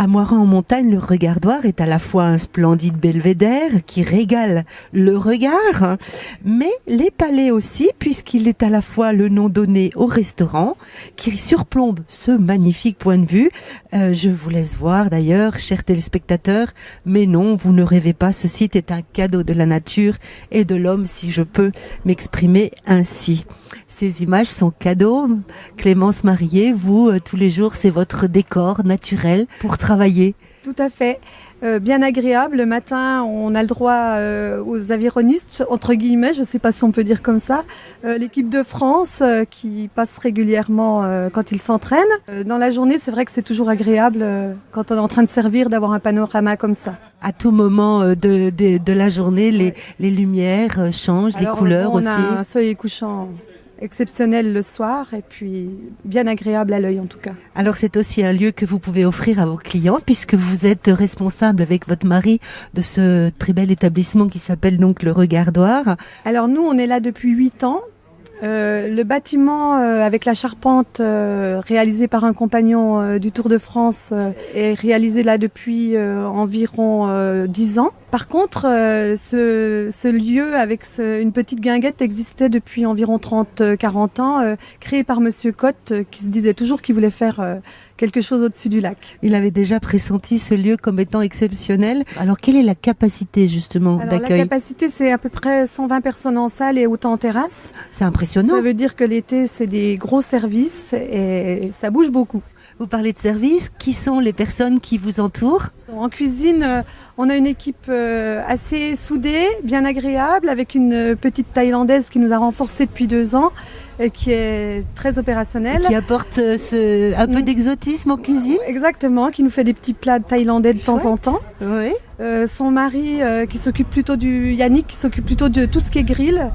À Moiran-en-Montagne, le regardoir est à la fois un splendide belvédère qui régale le regard, mais les palais aussi, puisqu'il est à la fois le nom donné au restaurant qui surplombe ce magnifique point de vue. Je vous laisse voir d'ailleurs, chers téléspectateurs, mais non, vous ne rêvez pas, ce site est un cadeau de la nature et de l'homme, si je peux m'exprimer ainsi. Ces images sont cadeaux. Clémence Marié, vous, tous les jours, c'est votre décor naturel pour travailler. Tout à fait. Bien agréable. Le matin, on a le droit aux avironistes, entre guillemets, je ne sais pas si on peut dire comme ça. L'équipe de France qui passe régulièrement quand ils s'entraînent. Dans la journée, c'est vrai que c'est toujours agréable quand on est en train de servir d'avoir un panorama comme ça. À tout moment de la journée, les lumières changent, les couleurs aussi. On a un soleil couchant exceptionnel le soir et puis bien agréable à l'œil en tout cas. Alors c'est aussi un lieu que vous pouvez offrir à vos clients puisque vous êtes responsable avec votre mari de ce très bel établissement qui s'appelle donc le Regardoir. Alors nous on est là depuis 8 ans. Le bâtiment avec la charpente réalisée par un compagnon du Tour de France est réalisé là depuis environ 10 ans. Par contre, ce lieu avec une petite guinguette existait depuis environ 30-40 ans, créé par Monsieur Cotte qui se disait toujours qu'il voulait faire quelque chose au-dessus du lac. Il avait déjà pressenti ce lieu comme étant exceptionnel. Alors, quelle est la capacité justement d'accueil ? La capacité, c'est à peu près 120 personnes en salle et autant en terrasse. C'est impressionnant. Ça veut dire que l'été, c'est des gros services et ça bouge beaucoup. Vous parlez de services. Qui sont les personnes qui vous entourent ? En cuisine, on a une équipe assez soudée, bien agréable, avec une petite Thaïlandaise qui nous a renforcés depuis 2 ans. Qui est très opérationnelle. Qui apporte un peu d'exotisme en cuisine. Exactement, qui nous fait des petits plats thaïlandais de temps en temps. Oui. Son mari, Yannick, qui s'occupe plutôt de tout ce qui est grill,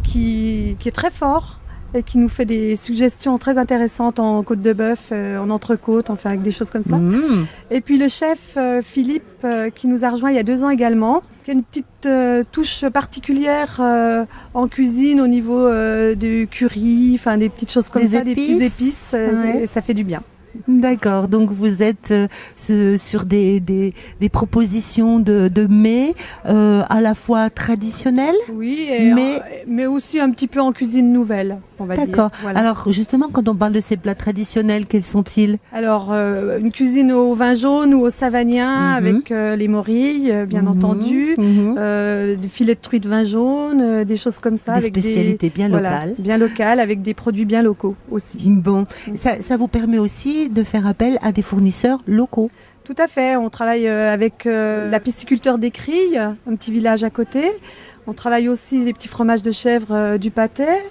qui est très fort et qui nous fait des suggestions très intéressantes en côte de bœuf, en entrecôte, enfin avec des choses comme ça. Mmh. Et puis le chef Philippe, qui nous a rejoint il y a 2 ans également, qui a une petite touche particulière en cuisine au niveau du curry, enfin des petites choses comme ça, des petites épices, ouais. Et ça fait du bien. D'accord, donc vous êtes sur des propositions de mets à la fois traditionnels. Oui, mais aussi un petit peu en cuisine nouvelle, on va dire. D'accord. Voilà. Alors justement, quand on parle de ces plats traditionnels, quels sont-ils ? Alors, une cuisine au vin jaune ou au savagnin avec les morilles, bien entendu, des filets de truite de vin jaune, des choses comme ça. Des avec spécialités bien locales. Bien locales, avec des produits bien locaux aussi. Bon, ça vous permet aussi de faire appel à des fournisseurs locaux. Tout à fait. On travaille avec la pisciculteur des Crilles, un petit village à côté. On travaille aussi les petits fromages de chèvre du Patay,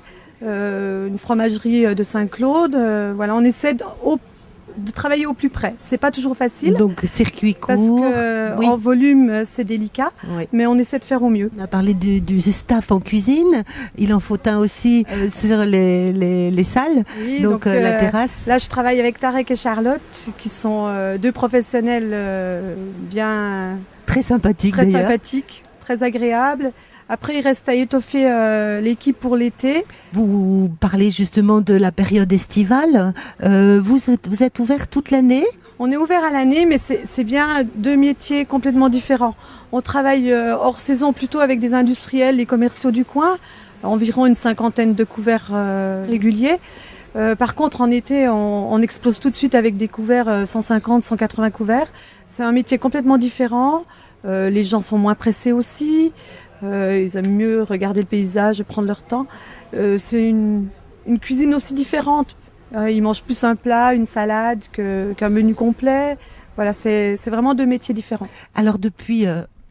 une fromagerie de Saint-Claude. Voilà, on essaie de travailler au plus près. C'est pas toujours facile. Donc circuit court. Parce que en volume, c'est délicat, mais on essaie de faire au mieux. On a parlé du staff en cuisine. Il en faut un aussi sur les salles, oui, donc la terrasse. Là, je travaille avec Tarek et Charlotte, qui sont 2 professionnels bien... Très sympathiques très d'ailleurs. Sympathiques, très agréables. Après, il reste à étoffer l'équipe pour l'été. Vous parlez justement de la période estivale. Vous êtes ouvert toute l'année ? On est ouvert à l'année, mais c'est bien 2 métiers complètement différents. On travaille hors saison plutôt avec des industriels, les commerciaux du coin, environ une 50aine de couverts réguliers. Par contre, en été, on explose tout de suite avec des couverts 150, 180 couverts. C'est un métier complètement différent. Les gens sont moins pressés aussi. Ils aiment mieux regarder le paysage, prendre leur temps. C'est une cuisine aussi différente. Ils mangent plus un plat, une salade qu'un menu complet. Voilà, c'est vraiment 2 métiers différents. Alors depuis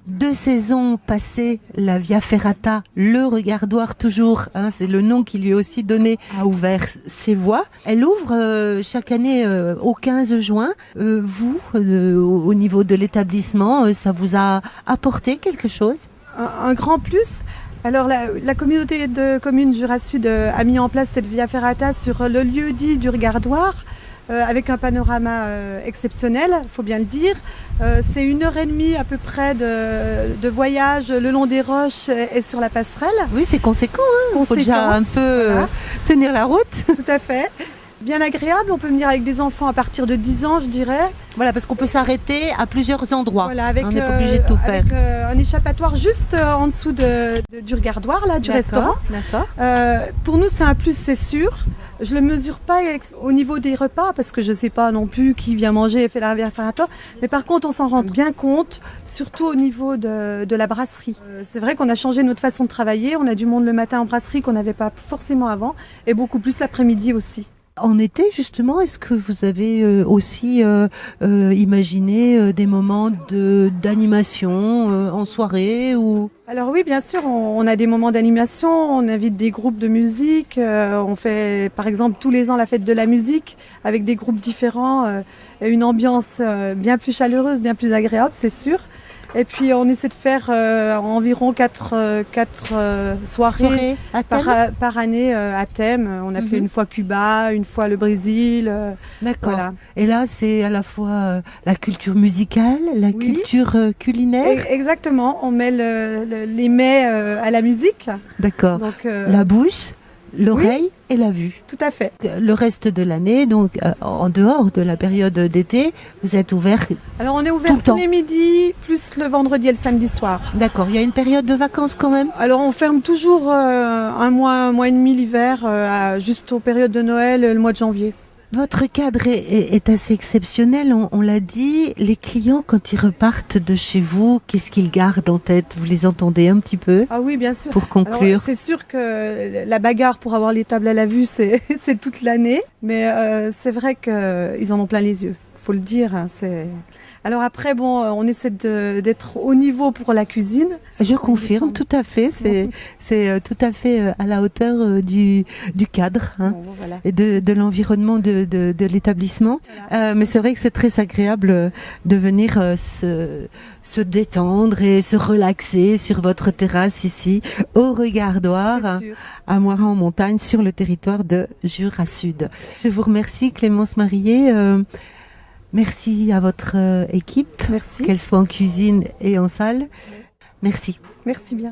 2 saisons passées, la Via Ferrata, le Regardoir toujours, c'est le nom qui lui est aussi donné, a ouvert ses voies. Elle ouvre chaque année au 15 juin. Vous, au niveau de l'établissement, ça vous a apporté quelque chose ? Un grand plus. Alors la communauté de communes Jura Sud a mis en place cette Via Ferrata sur le lieu dit du Regardoir avec un panorama exceptionnel, il faut bien le dire. C'est 1h30 à peu près de voyage le long des roches et sur la passerelle. Oui, c'est conséquent. Il faut déjà un peu tenir la route. Tout à fait. bien agréable. On peut venir avec des enfants à partir de 10 ans, je dirais. Voilà, parce qu'on peut s'arrêter à plusieurs endroits. Voilà, avec, on n'est pas obligé de tout faire. Avec un échappatoire juste en dessous du regardoir, là, du restaurant. D'accord. Pour nous, c'est un plus, c'est sûr. Je ne le mesure pas au niveau des repas parce que je ne sais pas non plus qui vient manger et fait la réfrigérateur. Mais par contre, on s'en rend bien compte, surtout au niveau de la brasserie. C'est vrai qu'on a changé notre façon de travailler. On a du monde le matin en brasserie qu'on n'avait pas forcément avant et beaucoup plus l'après-midi aussi. En été, justement, est-ce que vous avez aussi imaginé des moments d'animation en soirée ou... Alors oui, bien sûr, on a des moments d'animation, on invite des groupes de musique, on fait par exemple tous les ans la fête de la musique avec des groupes différents, et une ambiance bien plus chaleureuse, bien plus agréable, c'est sûr. Et puis on essaie de faire environ 4 soirées par année à thème. On a fait une fois Cuba, une fois le Brésil. D'accord. Voilà. Et là, c'est à la fois la culture musicale, la culture culinaire. Exactement. On met les mets à la musique. D'accord. Donc la bouche, l'oreille et la vue. Tout à fait. Le reste de l'année, donc en dehors de la période d'été, vous êtes ouvert. Alors on est ouvert tous les midis, plus le vendredi et le samedi soir. D'accord. Il y a une période de vacances quand même. Alors on ferme toujours un mois et demi l'hiver, juste aux périodes de Noël, le mois de janvier. Votre cadre est assez exceptionnel, on l'a dit. Les clients, quand ils repartent de chez vous, qu'est-ce qu'ils gardent en tête? Vous les entendez un petit peu? Ah oui, bien sûr. Pour conclure. C'est sûr que la bagarre pour avoir les tables à la vue, c'est toute l'année. Mais c'est vrai qu'ils en ont plein les yeux. Faut le dire. Alors après, bon, on essaie d'être au niveau pour la cuisine. Je confirme, tout à fait. C'est tout à fait à la hauteur du cadre voilà. et de l'environnement de l'établissement. Voilà. Mais c'est vrai que c'est très agréable de venir se détendre et se relaxer sur votre terrasse ici, au Regardoir, à Moirans-en-Montagne, sur le territoire de Jura Sud. Je vous remercie, Clémence Marié. Merci à votre équipe, merci. Qu'elle soit en cuisine et en salle. Merci. Merci bien.